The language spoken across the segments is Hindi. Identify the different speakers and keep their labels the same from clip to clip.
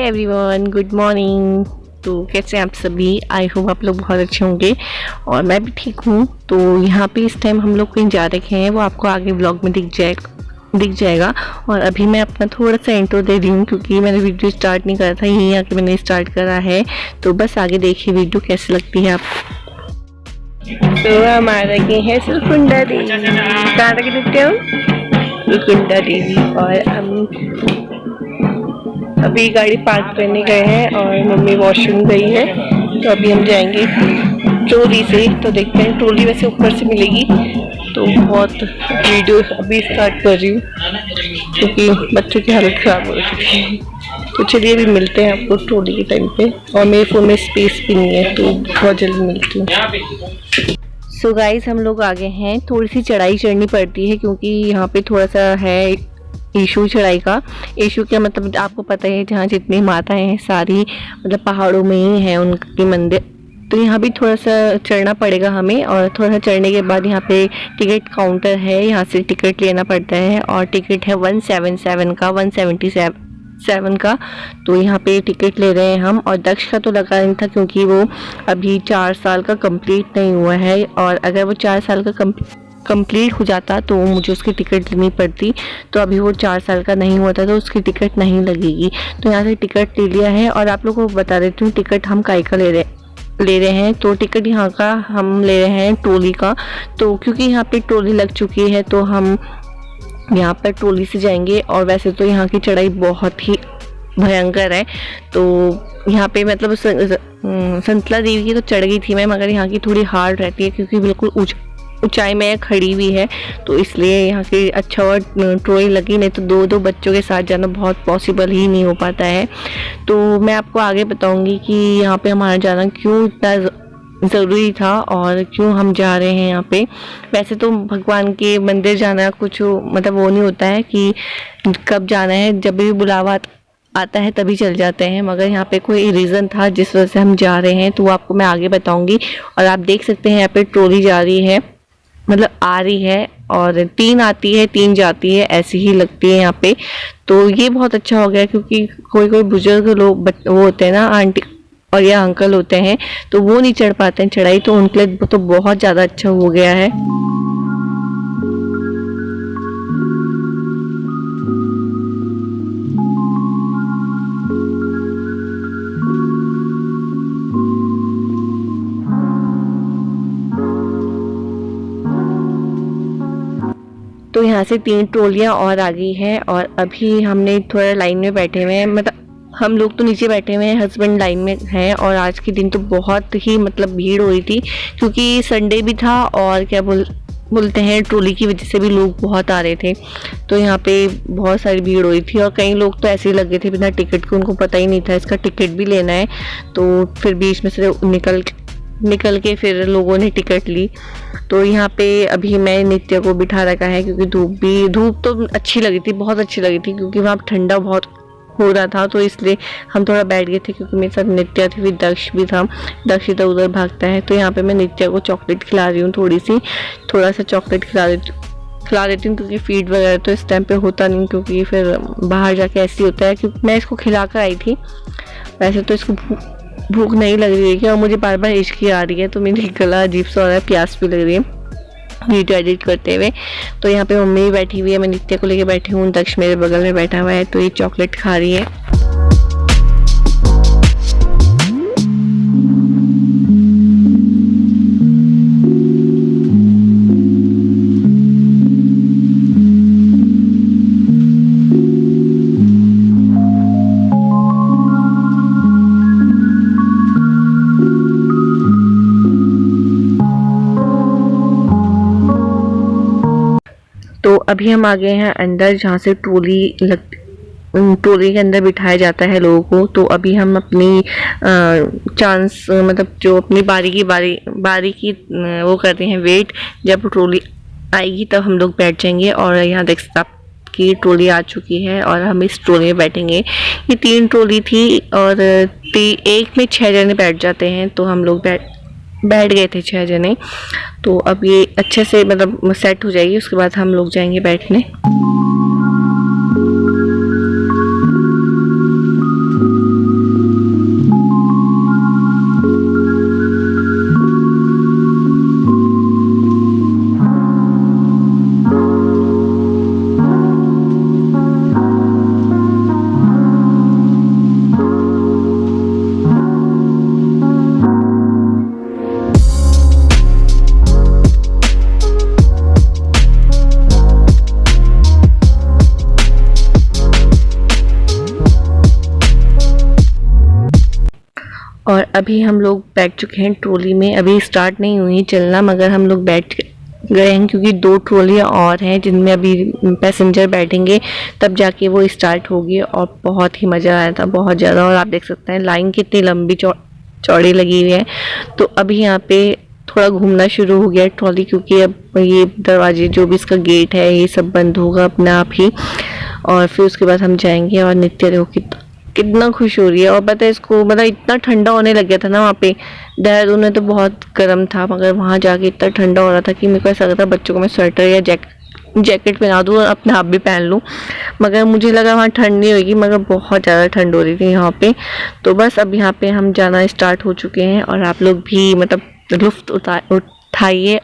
Speaker 1: Everyone, good morning. तो कैसे हैं आप सभी? आई होप आप लोग बहुत अच्छे होंगे और मैं भी ठीक हूँ। तो यहाँ पे इस टाइम हम लोग कहीं जा रखे हैं, वो आपको आगे ब्लॉग में दिख जाएगा। और अभी मैं अपना थोड़ा सा इंट्रो दे रही हूँ क्योंकि मैंने वीडियो स्टार्ट नहीं करा था, यहीं आके मैंने स्टार्ट करा है। तो बस आगे देखिए वीडियो कैसी लगती है आप। तो हम आ रखे हैं सुकुंडा देवी। कहाँ तक देखते हो? सुकुंडा देवी। और हम अभी गाड़ी पार्क करने गए हैं और मम्मी वॉशरूम गई है, तो अभी हम जाएंगे ट्रॉली से। तो देखते हैं, ट्रॉली वैसे ऊपर से मिलेगी। तो बहुत वीडियो अभी स्टार्ट कर रही हूँ क्योंकि बच्चों की हालत ख़राब हो चुकी है। तो चलिए अभी मिलते हैं आपको ट्रॉली के टाइम पे। और मेरे फ़ोन में स्पेस भी नहीं है, तो बहुत जल्दी मिलती हूँ। सो गाइस, हम लोग आगे हैं। थोड़ी सी चढ़ाई चढ़नी पड़ती है क्योंकि यहाँ पे थोड़ा सा है इशू चढ़ाई का। इशू क्या मतलब आपको पता है, जहाँ जितनी माताएं हैं सारी मतलब पहाड़ों में ही है उनकी मंदिर। तो यहाँ भी थोड़ा सा चढ़ना पड़ेगा हमें, और थोड़ा सा चढ़ने के बाद यहाँ पे टिकट काउंटर है, यहाँ से टिकट लेना पड़ता है। और टिकट है 177 का। तो यहाँ पे टिकट ले रहे हैं हम। और दक्ष का तो लगा नहीं था क्योंकि वो अभी 4 साल का कंप्लीट नहीं हुआ है, और अगर वो 4 साल का कंप्लीट हो जाता तो मुझे उसकी टिकट लेनी पड़ती। तो अभी वो 4 साल का नहीं हुआ था, तो उसकी टिकट नहीं लगेगी। तो यहाँ से टिकट ले लिया है। और आप लोगों को बता देती हूँ टिकट हम काय का ले रहे हैं। तो टिकट यहाँ का हम ले रहे हैं ट्रॉली का। तो क्योंकि यहाँ पे ट्रॉली लग चुकी है तो हम यहाँ पर ट्रॉली से जाएंगे। और वैसे तो यहाँ की चढ़ाई बहुत ही भयंकर है। तो यहाँ पे मतलब संतला देवी की तो चढ़ गई थी मैं, मगर यहाँ की थोड़ी हार्ड रहती है क्योंकि बिल्कुल ऊंचाई में खड़ी हुई है। तो इसलिए यहाँ की अच्छा और ट्रॉली लगी, नहीं तो दो बच्चों के साथ जाना बहुत पॉसिबल ही नहीं हो पाता है। तो मैं आपको आगे बताऊंगी कि यहाँ पे हमारा जाना क्यों इतना ज़रूरी था और क्यों हम जा रहे हैं यहाँ पे। वैसे तो भगवान के मंदिर जाना कुछ मतलब वो नहीं होता है कि कब जाना है, जब भी बुलावा आता है तभी चल जाते हैं, मगर यहाँ पे कोई रीज़न था जिस वजह से हम जा रहे हैं। तो वो आपको मैं आगे बताऊंगी। और आप देख सकते हैं यहाँ पे ट्रॉली जा रही है, मतलब आ रही है, और 3 आती है 3 जाती है, ऐसी ही लगती है यहाँ पे। तो ये बहुत अच्छा हो गया क्योंकि कोई बुजुर्ग लोग वो होते हैं ना, आंटी और या अंकल होते हैं, तो वो नहीं चढ़ पाते हैं चढ़ाई। तो उनके लिए तो बहुत ज़्यादा अच्छा हो गया है। तो यहाँ से 3 ट्रॉलियाँ और आ गई हैं। और अभी हमने थोड़ा लाइन में बैठे हुए हैं, मतलब हम लोग तो नीचे बैठे हुए हैं, हस्बैंड लाइन में हैं। और आज के दिन तो बहुत ही मतलब भीड़ हो रही थी क्योंकि संडे भी था, और क्या बोलते हैं ट्रॉली की वजह से भी लोग बहुत आ रहे थे। तो यहाँ पे बहुत सारी भीड़ हो रही थी, और कई लोग तो ऐसे ही लगे थे बिना टिकट के, उनको पता ही नहीं था इसका टिकट भी लेना है। तो फिर बीच में से निकल के फिर लोगों ने टिकट ली। तो यहाँ पे अभी मैं नित्या को बिठा रखा है क्योंकि धूप तो अच्छी लगी थी, बहुत अच्छी लगी थी क्योंकि वहाँ ठंडा बहुत हो रहा था। तो इसलिए हम थोड़ा बैठ गए थे क्योंकि मेरे साथ नित्या थी, फिर दक्ष भी था। दक्ष इधर उधर भागता है। तो यहाँ पे मैं नित्या को चॉकलेट खिला रही हूँ, थोड़ा सा चॉकलेट खिला देती हूँ क्योंकि फीड वगैरह तो इस टाइम पे होता नहीं, क्योंकि फिर बाहर जाके ऐसे होता है। क्योंकि मैं इसको खिला कर आई थी, वैसे तो इसको भूख नहीं लग रही है, और मुझे बार बार हिचकी आ रही है, तो मेरी गला अजीब सा हो रहा है, प्यास भी लग रही है वीडियो एडिट करते हुए। तो यहाँ पे मम्मी बैठी हुई है, मैं नित्या को लेके बैठी हूँ, दक्ष मेरे बगल में बैठा हुआ है। तो ये चॉकलेट खा रही है। तो अभी हम आ गए हैं अंदर, जहाँ से ट्रॉली के अंदर बिठाया जाता है लोगों को। तो अभी हम अपनी चांस मतलब जो अपनी बारी की वो करते हैं वेट। जब ट्रॉली आएगी तब हम लोग बैठ जाएंगे। और यहाँ देख सकते की ट्रॉली आ चुकी है और हम इस ट्रॉली में बैठेंगे। ये 3 ट्रॉली थी और एक में 6 जने बैठ जाते हैं। तो हम लोग बैठ गए थे 6 जने। तो अब ये अच्छे से मतलब सेट हो जाएगी, उसके बाद हम लोग जाएंगे बैठने। अभी हम लोग बैठ चुके हैं ट्रॉली में। अभी स्टार्ट नहीं हुई चलना, मगर हम लोग बैठ गए हैं क्योंकि 2 ट्रॉलियाँ और हैं जिनमें अभी पैसेंजर बैठेंगे, तब जाके वो स्टार्ट होगी। और बहुत ही मज़ा आया था, बहुत ज़्यादा। और आप देख सकते हैं लाइन कितनी लंबी चौड़ी लगी हुई है। तो अभी यहाँ पे थोड़ा घूमना शुरू हो गया ट्रॉली, क्योंकि अब ये दरवाजे जो भी इसका गेट है ये सब बंद होगा अपने आप ही। और फिर उसके बाद हम जाएंगे। और नित्या देखो कितना खुश हो रही है। और पता है इसको, मतलब इतना ठंडा होने लग गया था ना वहाँ पे। देहरादून में तो बहुत गर्म था, मगर वहाँ जाके इतना ठंडा हो रहा था कि मेरे को ऐसा लगा था बच्चों को मैं स्वेटर या जैकेट पहना दूँ और अपने आप भी पहन लूँ। मगर मुझे लगा वहाँ ठंड नहीं होगी, मगर बहुत ज़्यादा ठंड हो रही थी यहाँ पे। तो बस अब यहाँ पे हम जाना स्टार्ट हो चुके हैं। और आप लोग भी मतलब लुफ्त उठाइए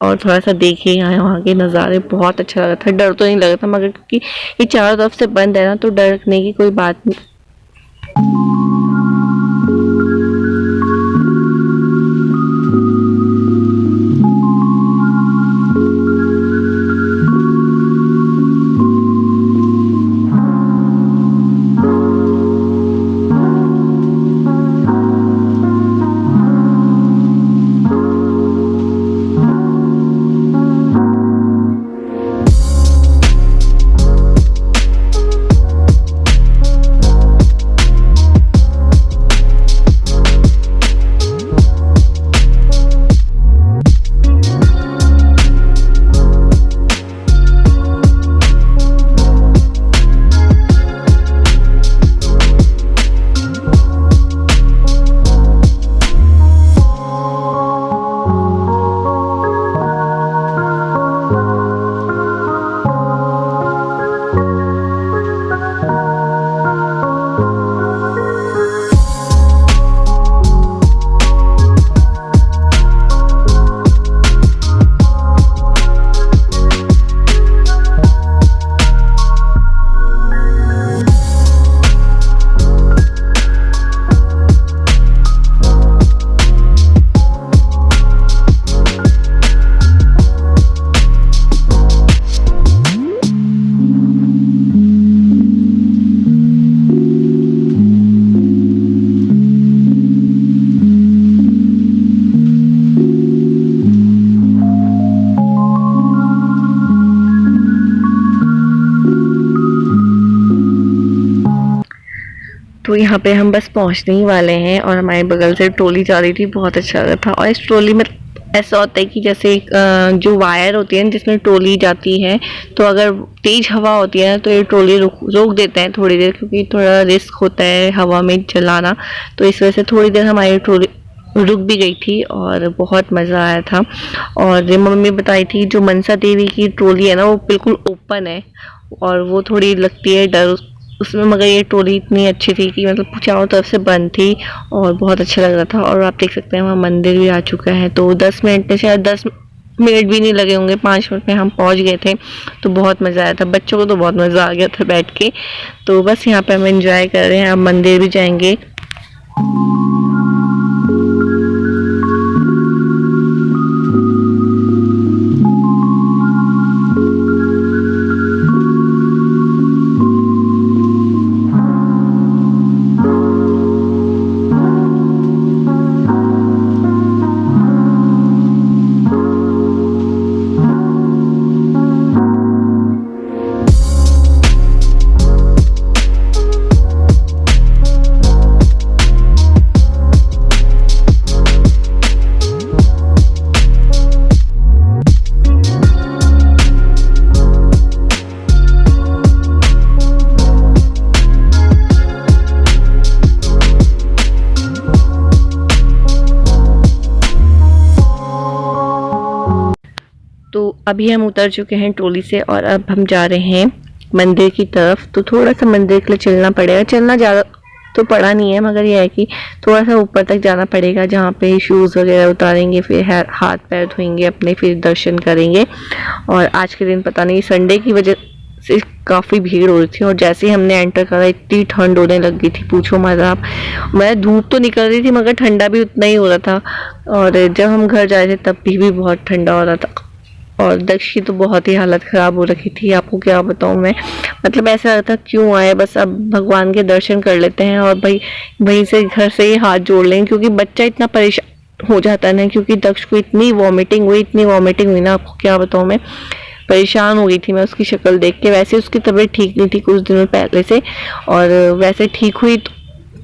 Speaker 1: और थोड़ा सा देखिए यहाँ के नज़ारे। बहुत अच्छा लगा था। डर तो नहीं लगा था, मगर क्योंकि ये चारों तरफ से बंद है ना, तो डरने की कोई बात नहीं। तो यहाँ पे हम बस पहुँचने ही वाले हैं। और हमारे बगल से ट्रॉली जा रही थी, बहुत अच्छा लगा था। और इस ट्रॉली में ऐसा होता है कि जैसे जो वायर होती है जिसमें ट्रॉली जाती है, तो अगर तेज हवा होती है तो ये ट्रॉली रोक देते हैं थोड़ी देर, क्योंकि थोड़ा रिस्क होता है हवा में चलाना। तो इस वजह से थोड़ी देर हमारी ट्रॉली रुक भी गई थी और बहुत मज़ा आया था। और मम्मी बताई थी जो मनसा देवी की ट्रॉली है ना, वो बिल्कुल ओपन है और वो थोड़ी लगती है डर उसमें, मगर ये ट्रॉली इतनी अच्छी थी कि मतलब चारों तरफ से बंद थी और बहुत अच्छा लग रहा था। और आप देख सकते हैं वहाँ मंदिर भी आ चुका है। तो 10 मिनट में, शायद 10 मिनट भी नहीं लगे होंगे, 5 मिनट में हम पहुँच गए थे। तो बहुत मज़ा आया था, बच्चों को तो बहुत मज़ा आ गया था बैठ के। तो बस यहाँ पे हम एंजॉय कर रहे हैं। अब मंदिर भी जाएंगे। तो अभी हम उतर चुके हैं ट्रॉली से और अब हम जा रहे हैं मंदिर की तरफ। तो थोड़ा सा मंदिर के लिए चलना पड़ेगा, चलना ज़्यादा तो पड़ा नहीं है, मगर यह है कि थोड़ा सा ऊपर तक जाना पड़ेगा, जहाँ पे शूज़ वगैरह उतारेंगे, फिर हाथ पैर धोएंगे अपने, फिर दर्शन करेंगे। और आज के दिन पता नहीं संडे की वजह से काफ़ी भीड़ हो रही थी। और जैसे ही हमने एंटर करा इतनी ठंड होने लग गई थी, पूछो मत आप। मैं धूप तो निकल रही थी मगर ठंडा भी उतना ही हो रहा था। और जब हम घर जा रहे थे तब भी बहुत ठंडा हो रहा था। और दक्ष की तो बहुत ही हालत ख़राब हो रखी थी, आपको क्या बताऊँ मैं। मतलब ऐसा लगता क्यों आए, बस अब भगवान के दर्शन कर लेते हैं और भाई वहीं से घर से ही हाथ जोड़ लें, क्योंकि बच्चा इतना परेशान हो जाता है ना। क्योंकि दक्ष को इतनी वॉमिटिंग हुई ना, आपको क्या बताऊँ मैं, परेशान हो गई थी मैं उसकी शक्ल देख के। वैसे उसकी तबीयत ठीक नहीं थी कुछ दिनों पहले से, और वैसे ठीक हुई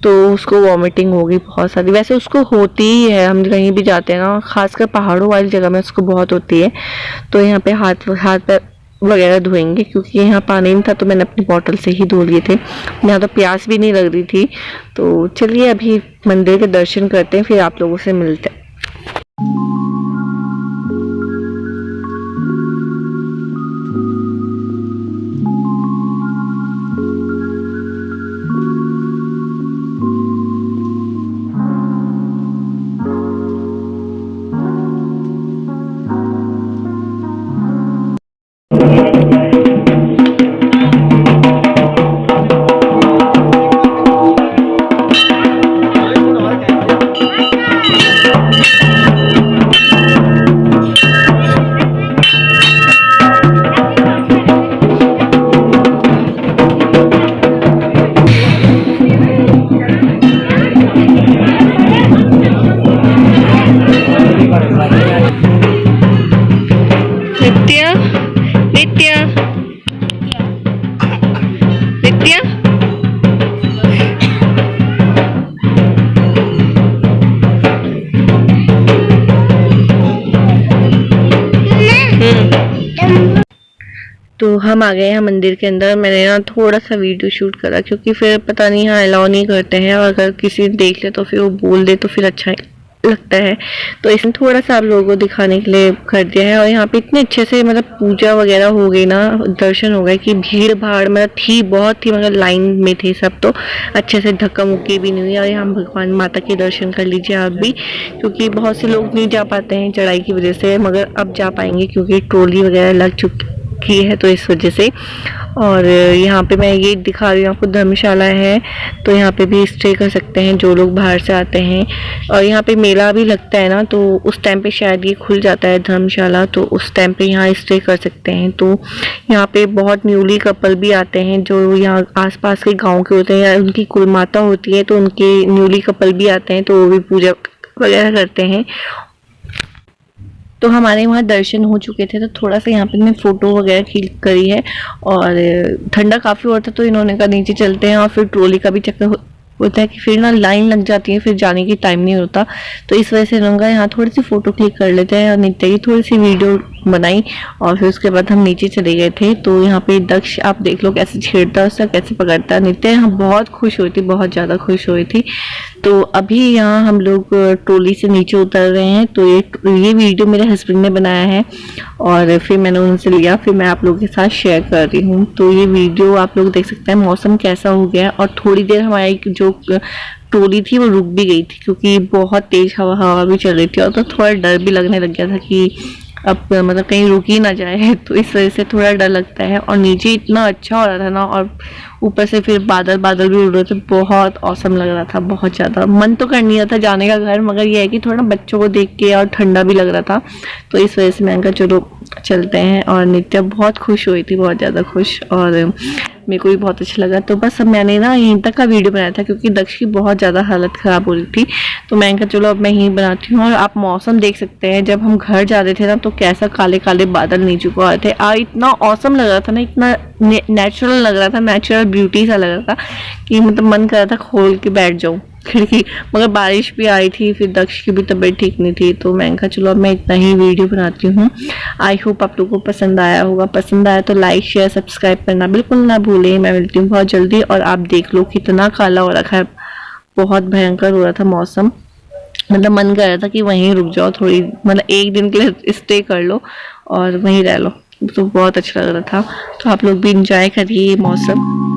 Speaker 1: तो उसको वॉमिटिंग होगी बहुत सारी। वैसे उसको होती ही है, हम कहीं भी जाते हैं ना, खासकर पहाड़ों वाली जगह में उसको बहुत होती है। तो यहाँ पे हाथ पैर वगैरह धोएंगे, क्योंकि यहाँ पानी नहीं था तो मैंने अपनी बोतल से ही धो लिए थे। यहाँ तो प्यास भी नहीं लग रही थी। तो चलिए अभी मंदिर के दर्शन करते हैं, फिर आप लोगों से मिलते हैं। नित्या नित्या नित्या तो हम आ गए हैं मंदिर के अंदर। मैंने ना थोड़ा सा वीडियो शूट करा, क्योंकि फिर पता नहीं यहाँ अलाउ नहीं करते हैं, और अगर किसी देख ले तो फिर वो बोल दे तो फिर अच्छा लगता है। तो इसने थोड़ा सा आप लोगों को दिखाने के लिए कर दिया है। और यहाँ पे इतने अच्छे से मतलब पूजा वगैरह हो गई ना, दर्शन हो गए, कि भीड़ भाड़ मतलब थी बहुत थी, मगर लाइन में थे सब, तो अच्छे से धक्का मुक्की भी नहीं हुई। और यहाँ भगवान माता के दर्शन कर लीजिए आप भी, क्योंकि बहुत से लोग नहीं जा पाते हैं चढ़ाई की वजह से, मगर अब जा पाएंगे क्योंकि ट्रॉली वगैरह लग चुकी है, तो इस वजह से। और यहाँ पे मैं ये दिखा रही हूँ आपको, धर्मशाला है, तो यहाँ पे भी स्टे कर सकते हैं जो लोग बाहर से आते हैं। और यहाँ पे मेला भी लगता है ना, तो उस टाइम पे शायद ये खुल जाता है धर्मशाला, तो उस टाइम पे यहाँ स्टे कर सकते हैं। तो यहाँ पे बहुत न्यूली कपल भी आते हैं जो यहाँ आसपास के गाँव के होते हैं, या उनकी कुल माता होती है, तो उनके न्यूली कपल भी आते हैं, तो वो भी पूजा वगैरह करते हैं। तो हमारे वहाँ दर्शन हो चुके थे, तो थोड़ा सा यहाँ पे मैंने फ़ोटो वगैरह क्लिक करी है। और ठंडा काफ़ी होता तो इन्होंने कहा नीचे चलते हैं, और फिर ट्रॉली का भी चक्कर होता है कि फिर ना लाइन लग जाती है, फिर जाने की टाइम नहीं होता। तो इस वजह से इन्होंने यहाँ थोड़ी सी फ़ोटो क्लिक कर लेते हैं, और नित्य की थोड़ी सी वीडियो बनाई, और फिर उसके बाद हम नीचे चले गए थे। तो यहाँ पे दक्ष आप देख लो कैसे छेड़ता है उसका, कैसे पकड़ता है। नित्य यहाँ बहुत खुश हुई थी, बहुत ज़्यादा खुश हुई थी। तो अभी यहाँ हम लोग ट्रॉली से नीचे उतर रहे हैं। तो ये वीडियो मेरे हस्बैंड ने बनाया है, और फिर मैंने उनसे लिया, फिर मैं आप लोगों के साथ शेयर कर रही हूँ। तो ये वीडियो आप लोग देख सकते हैं मौसम कैसा हो गया, और थोड़ी देर हमारी जो ट्रॉली थी वो रुक भी गई थी, क्योंकि बहुत तेज हवा भी चल रही थी, और तो थोड़ा डर भी लगने लग गया था कि अब मतलब कहीं रुक ही ना जाए। तो इस वजह से थोड़ा डर लगता है। और नीचे इतना अच्छा हो रहा था ना, और ऊपर से फिर बादल भी उड़ रहे थे, बहुत औसम लग रहा था, बहुत ज़्यादा। मन तो कर नहीं रहा था जाने का घर, मगर ये है कि थोड़ा बच्चों को देख के और ठंडा भी लग रहा था, तो इस वजह से मैंने कहा चलो चलते हैं। और नित्या बहुत खुश हुई थी, बहुत ज़्यादा खुश, और मेरे को भी बहुत अच्छा लगा। तो बस अब मैंने ना यहीं तक का वीडियो बनाया था, क्योंकि दक्ष की बहुत ज़्यादा हालत ख़राब हो रही थी, तो मैंने कहा चलो अब मैं यहीं बनाती हूँ। और आप मौसम देख सकते हैं, जब हम घर जा रहे थे ना, तो कैसा काले काले बादल नीचे को आ रहे थे, इतना औसम लग रहा था ना, इतना नेचुरल लग रहा था, नेचुरल ब्यूटी सा लग रहा था कि मतलब मन कर रहा था खोल के बैठ जाऊँ खिड़की। मगर बारिश भी आई थी, फिर दक्ष की भी तबीयत ठीक नहीं थी, तो मैंने कहा चलो अब मैं इतना ही वीडियो बनाती हूँ। आई होप आप लोगों को पसंद आया होगा। पसंद आया तो लाइक शेयर सब्सक्राइब करना बिल्कुल ना भूलें। मैं मिलती हूँ बहुत जल्दी। और आप देख लो कितना काला हो रखा है, बहुत भयंकर हो रहा था मौसम, मतलब मन कर रहा था कि वहीं रुक जाओ थोड़ी, मतलब एक दिन के लिए स्टे कर लो और वहीं रह लो, तो बहुत अच्छा लग रहा था। तो आप लोग भी इंजॉय करिए मौसम।